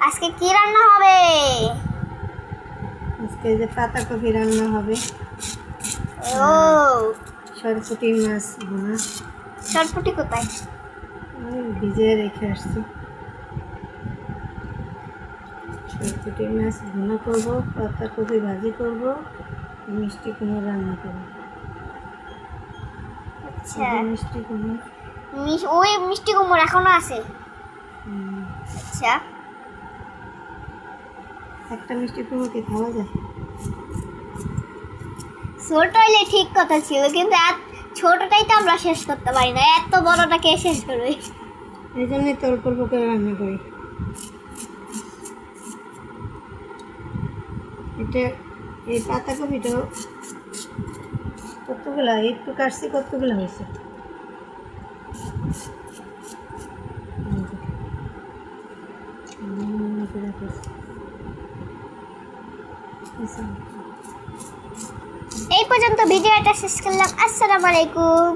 আজকে কি রান্না হবে? আজকে যে পাতাকপি রান্না হবে, ও সরপুঁটি মাছ ভুনা। চটপটি কোথায়? আমি ভিজিয়ে রেখে আসছি। সরপুঁটি মাছ ভুনা করবো, পাতাকপি ভাজি করবো, মিষ্টি কুমড়ো রান্না করবো। আচ্ছা, মিষ্টি কুমড়ো ওই মিষ্টি কুমড় এখনো আছে? আচ্ছা, একটা মিষ্টি কুমড়ো কি খাওয়া যায়? ছোট হইলে ঠিক কথা ছিল, কিন্তু ছোটটাই তো আমরা শেষ করতে পারি না, এত বড়টা কে শেষ করবে? এই জন্যই তো অল্প অল্প করে রান্না করি। এটা এই পাতাকপিটাও কতগুলা একটু কাটছি, কতগুলো হয়েছে। এই পর্যন্ত ভিডিওটা শেষ করলাম। আসসালামু আলাইকুম।